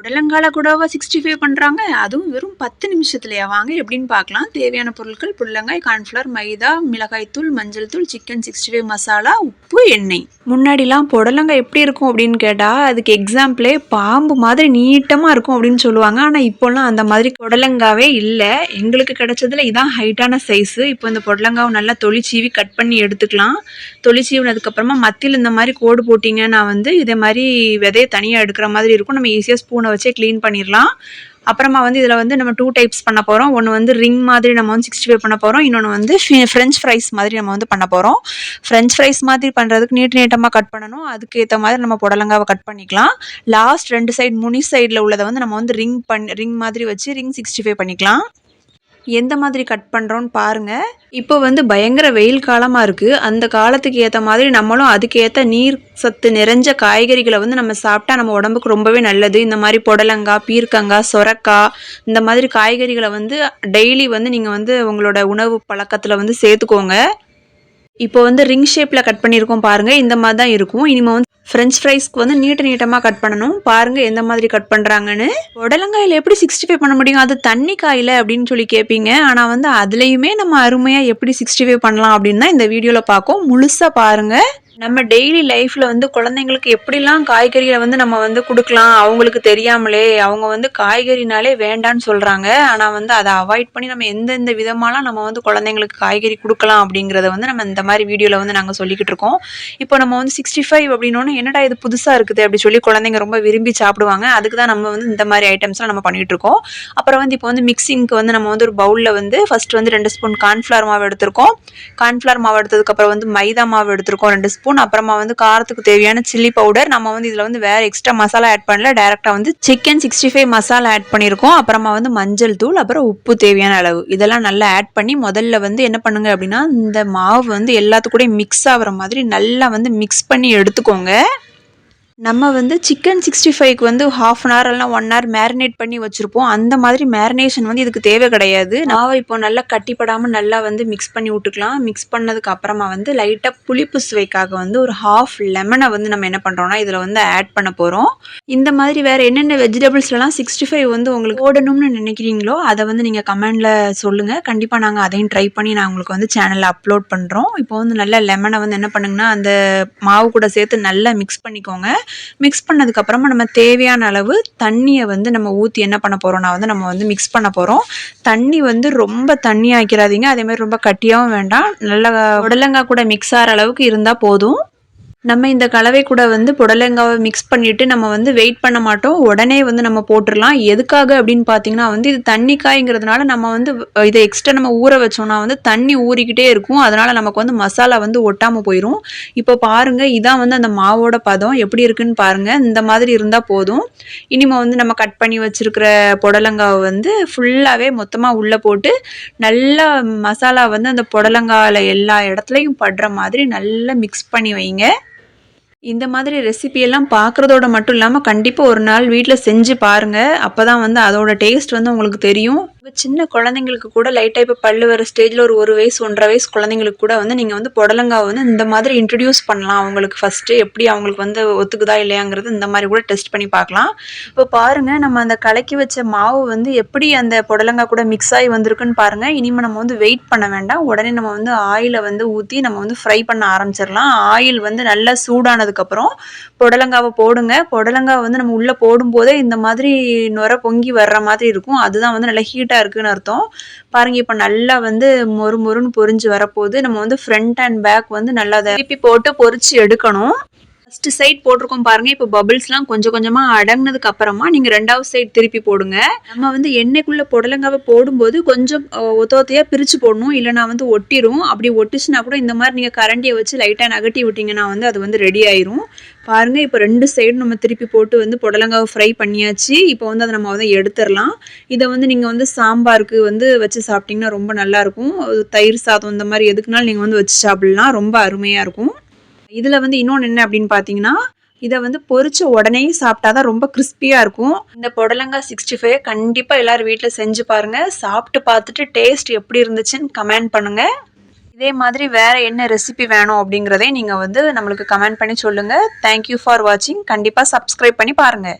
புடலங்கால கூடவா 65 பண்றாங்க? அதுவும் வெறும் 10 நிமிஷத்துலயா? வாங்க எப்படின்னு பார்க்கலாம். தேவையான பொருட்கள் புடலங்காய், கார்ன்ஃப்ளவர், மைதா, மிளகாய் தூள், மஞ்சள் தூள், சிக்கன் 65 மசாலா, உப்பு, எண்ணெய். முன்னாடிலாம் புடலங்காய் எப்படி இருக்கும் அப்படின்னு கேட்டா, அதுக்கு எக்ஸாம்பிளே பாம்பு மாதிரி நீட்டமா இருக்கும் அப்படின்னு சொல்லுவாங்க. ஆனா இப்போலாம் அந்த மாதிரி புடலங்காவே இல்ல. எங்களுக்கு கிடைச்சதுல இதான் ஹைட்டான சைஸ். இப்போ இந்த புடலங்காவை நல்லா தொளிச்சீவி கட் பண்ணி எடுத்துக்கலாம். தொளிச்சீவினதுக்கு அப்புறமா மத்தியில இந்த மாதிரி கோடு போட்டீங்கன்னா இதே மாதிரி விதைய தனியா எடுக்கிற மாதிரி இருக்கும். நம்ம ஈஸியா ஸ்பூனை வச்சே க்ளீன் பண்ணிடலாம். அப்புறமா இதில் நம்ம 2 டைப்ஸ் பண்ண போகிறோம். ஒன்று ரிங் மாதிரி நம்ம 65 பண்ண போகிறோம். இன்னொன்று ஃப்ரெஞ்ச் ஃப்ரைஸ் மாதிரி நம்ம பண்ண போகிறோம். ஃப்ரெஞ்ச் ஃப்ரைஸ் மாதிரி பண்ணுறதுக்கு நீட்டமாக கட் பண்ணணும். அதுக்கு ஏற்ற மாதிரி நம்ம புடலங்காவை கட் பண்ணிக்கலாம். லாஸ்ட் 2 சைடு முனி சைடில் உள்ளதை நம்ம ரிங் மாதிரி வச்சு ரிங் 65 பண்ணிக்கலாம். எந்த மாதிரி கட் பண்ணுறோன்னு பாருங்கள். இப்போ பயங்கர வெயில் காலமாக இருக்குது. அந்த காலத்துக்கு ஏற்ற மாதிரி நம்மளும் அதுக்கேற்ற நீர் சத்து நிறைஞ்ச காய்கறிகளை நம்ம சாப்பிட்டா நம்ம உடம்புக்கு ரொம்பவே நல்லது. இந்த மாதிரி புடலங்காய், பீர்க்கங்காய், சொரக்காய் இந்த மாதிரி காய்கறிகளை டெய்லி நீங்கள் உங்களோட உணவு பழக்கத்தில் சேர்த்துக்கோங்க. இப்போ ரிங் ஷேப்பில் கட் பண்ணியிருக்கோம் பாருங்கள். இந்த மாதிரி தான் இருக்கும். இனிமேல் ஃப்ரெஞ்ச் ஃப்ரைஸ்க்கு நீட்டமாக கட் பண்ணணும். பாருங்கள் எந்த மாதிரி கட் பண்ணுறாங்கன்னு. புடலங்காயில் எப்படி 65 பண்ண முடியும்? அது தண்ணி காயில் அப்படின்னு சொல்லி கேட்பீங்க. ஆனால் அதுலேயுமே நம்ம அருமையாக எப்படி 65 பண்ணலாம் அப்படின்னு தான் இந்த வீடியோவில் பார்ப்போம். முழுசாக பாருங்கள். நம்ம டெய்லி லைஃப்பில் குழந்தைங்களுக்கு எப்படிலாம் காய்கறிகளை நம்ம கொடுக்கலாம். அவங்களுக்கு தெரியாமலே அவங்க காய்கறினாலே வேண்டான்னு சொல்கிறாங்க. ஆனால் அதை அவாய்ட் பண்ணி நம்ம எந்தெந்த விதமாலாம் நம்ம குழந்தைங்களுக்கு காய்கறி கொடுக்கலாம் அப்படிங்கிறத நம்ம இந்த மாதிரி வீடியோவில் நாங்கள் சொல்லிக்கிட்டு இருக்கோம். இப்போ நம்ம 65 அப்படின்னோன்னு என்னடா இது புதுசாக இருக்குது அப்படி சொல்லி குழந்தைங்க ரொம்ப விரும்பி சாப்பிடுவாங்க. அதுக்கு தான் நம்ம இந்த மாதிரி ஐட்டம்ஸ்லாம் நம்ம பண்ணிகிட்டு இருக்கோம். அப்புறம் இப்போ மிக்சிங்க்கு நம்ம ஒரு பவுலில் ஃபஸ்ட்டு 2 ஸ்பூன் கார்ன்ஃப்ளவர் மாவு எடுத்திருக்கோம். கார்ன்ஃப்ளவர் மாவு எடுத்ததுக்கப்புறம் மைதா மாவு எடுத்திருக்கோம் 2 ஸ்பூன். அப்புறமா காரத்துக்கு தேவையான சில்லி பவுடர். நம்ம இதில் வேற எக்ஸ்ட்ரா மசாலா ஆட் பண்ணல. டைரக்டா சிக்கன் 65 மசாலா ஆட் பண்ணியிருக்கோம். அப்புறமா மஞ்சள் தூள், அப்புறம் உப்பு தேவையான அளவு இதெல்லாம் நல்லா ஆட் பண்ணி முதல்ல என்ன பண்ணுங்க அப்படின்னா இந்த மாவு எல்லாத்துக்கூடயும் மிக்ஸ் ஆகிற மாதிரி நல்லா மிக்ஸ் பண்ணி எடுத்துக்கோங்க. நம்ம சிக்கன் 65க்கு ½ அன் ஹவர் இல்லைனா 1 ஹவர் மேரினேட் பண்ணி வச்சுருப்போம். அந்த மாதிரி மேரினேஷன் இதுக்கு தேவை கிடையாது. மாவை இப்போ நல்லா கட்டிப்படாமல் நல்லா மிக்ஸ் பண்ணி விட்டுக்கலாம். மிக்ஸ் பண்ணதுக்கு அப்புறமா லைட்டாக புளிப்பு சுவைக்காக ஒரு ½ லெமனை நம்ம என்ன பண்ணுறோம்னா இதில் ஆட் பண்ண போகிறோம். இந்த மாதிரி வேறு என்னென்ன வெஜிடபிள்ஸ்லாம் 65 உங்களுக்கு போடணும்னு நினைக்கிறீங்களோ அதை நீங்கள் கமெண்டில் சொல்லுங்கள். கண்டிப்பாக நாங்கள் அதையும் ட்ரை பண்ணி நான் உங்களுக்கு சேனலில் அப்லோட் பண்ணுறோம். இப்போ நல்லா லெமனை என்ன பண்ணுங்கன்னா அந்த மாவு கூட சேர்த்து நல்லா மிக்ஸ் பண்ணிக்கோங்க. மிக்ஸ் பண்ணதுக்கப்புறமா நம்ம தேவையான அளவு தண்ணியை நம்ம ஊற்றி என்ன பண்ண போகிறோம்னா நம்ம மிக்ஸ் பண்ண போகிறோம். தண்ணி ரொம்ப தண்ணி ஆக்கிடாதீங்க. அதேமாதிரி ரொம்ப கட்டியாகவும் வேண்டாம். நல்லா புடலங்காய் கூட மிக்ஸ் ஆகிற அளவுக்கு இருந்தால் போதும். நம்ம இந்த கலவை கூட புடலங்காவை மிக்ஸ் பண்ணிவிட்டு நம்ம வெயிட் பண்ண மாட்டோம். உடனே நம்ம போட்டுடலாம். எதுக்காக அப்படின்னு பார்த்தீங்கன்னா இது தண்ணி காய்ங்கிறதுனால நம்ம இதை எக்ஸ்ட்ரா நம்ம ஊற வச்சோம்னா தண்ணி ஊறிக்கிட்டே இருக்கும். அதனால் நமக்கு மசாலா ஒட்டாமல் போயிடும். இப்போ பாருங்கள் இதான் அந்த மாவோட பதம் எப்படி இருக்குன்னு பாருங்கள். இந்த மாதிரி இருந்தால் போதும். இனிமேல் நம்ம கட் பண்ணி வச்சுருக்கிற புடலங்காவை ஃபுல்லாகவே மொத்தமாக உள்ளே போட்டு நல்லா மசாலா அந்த புடலங்காயில் எல்லா இடத்துலையும் படுற மாதிரி நல்லா மிக்ஸ் பண்ணி வைங்க. இந்த மாதிரி ரெசிபியெல்லாம் பார்க்குறதோட மட்டும் இல்லாமல் கண்டிப்பாக ஒரு நாள் வீட்டில் செஞ்சு பாருங்கள். அப்போ தான் அதோட டேஸ்ட் உங்களுக்கு தெரியும். சின்ன குழந்தைங்களுக்கு கூட லைட்டாக இப்போ பல்லு வர ஸ்டேஜில் ஒரு வயசு 1.5 வயசு குழந்தைங்களுக்கு கூட நீங்கள் புடலங்காவை இந்த மாதிரி இன்ட்ரடியூஸ் பண்ணலாம். அவங்களுக்கு ஃபஸ்ட்டு எப்படி அவங்களுக்கு ஒத்துக்குதா இல்லையாங்கிறது இந்த மாதிரி கூட டெஸ்ட் பண்ணி பார்க்கலாம். இப்போ பாருங்கள் நம்ம அந்த கலக்கி வச்ச மாவு எப்படி அந்த புடலங்காய் கூட மிக்ஸ் ஆகி வந்திருக்குன்னு பாருங்கள். இனிமேல் நம்ம வெயிட் பண்ண வேண்டாம். உடனே நம்ம ஆயிலை ஊற்றி நம்ம ஃப்ரை பண்ண ஆரம்பிச்சிடலாம். ஆயில் நல்லா சூடானதுக்கப்புறம் புடலங்காவை போடுங்க. புடலங்காவை நம்ம உள்ளே போடும்போதே இந்த மாதிரி நுர பொங்கி வர்ற மாதிரி இருக்கும். அதுதான் நல்லா ஹீட்டாக இருக்குன்னு அர்த்தம். பாருங்க இப்போ நல்லா மொறு மொறுன்னு பொரிஞ்சு வரப்போகுது. நம்ம ஃப்ரண்ட் அண்ட் பேக் நல்லா திருப்பி போட்டு பொரிச்சு எடுக்கணும். ஃபர்ஸ்ட் சைட் போட்டிருக்கோம் பாருங்க. இப்போ பபிள்ஸ்லாம் கொஞ்சம் கொஞ்சமாக அடங்கினதுக்கு அப்புறமா நீங்கள் 2வது சைட் திருப்பி போடுங்க. நம்ம எண்ணெய்க்குள்ள புடலங்காவை போடும்போது கொஞ்சம் ஒத்தையாக பிரித்து போடணும். இல்லைனா ஒட்டிடும். அப்படி ஒட்டிச்சுன்னா கூட இந்த மாதிரி நீங்கள் கரண்டியை வச்சு லைட்டாக நகட்டி விட்டிங்கன்னா அது ரெடி ஆயிரும். பாருங்கள் இப்போ 2 சைடும் நம்ம திருப்பி போட்டு புடலங்காவை ஃப்ரை பண்ணியாச்சு. இப்போ அதை நம்ம எடுத்துடலாம். இதை நீங்கள் சாம்பாருக்கு வச்சு சாப்பிட்டிங்கன்னா ரொம்ப நல்லாயிருக்கும். தயிர் சாதம் இந்த மாதிரி எதுக்குனாலும் நீங்கள் வச்சு சாப்பிட்லாம். ரொம்ப அருமையாக இருக்கும். இதில் இன்னொன்று என்ன அப்படின்னு பார்த்தீங்கன்னா இதை பொரிச்ச உடனே சாப்பிட்டா தான் ரொம்ப கிறிஸ்பியாக இருக்கும். இந்த புடலங்காய் 65 கண்டிப்பாக எல்லோரும் வீட்டில் செஞ்சு பாருங்கள். சாப்பிட்டு பார்த்துட்டு டேஸ்ட் எப்படி இருந்துச்சுன்னு கமெண்ட் பண்ணுங்கள். இதே மாதிரி வேறு என்ன ரெசிபி வேணும் அப்படிங்கிறதே நீங்கள் நம்மளுக்கு கமெண்ட் பண்ணி சொல்லுங்கள். தேங்க்யூ ஃபார் வாட்சிங். கண்டிப்பாக சப்ஸ்கிரைப் பண்ணி பாருங்கள்.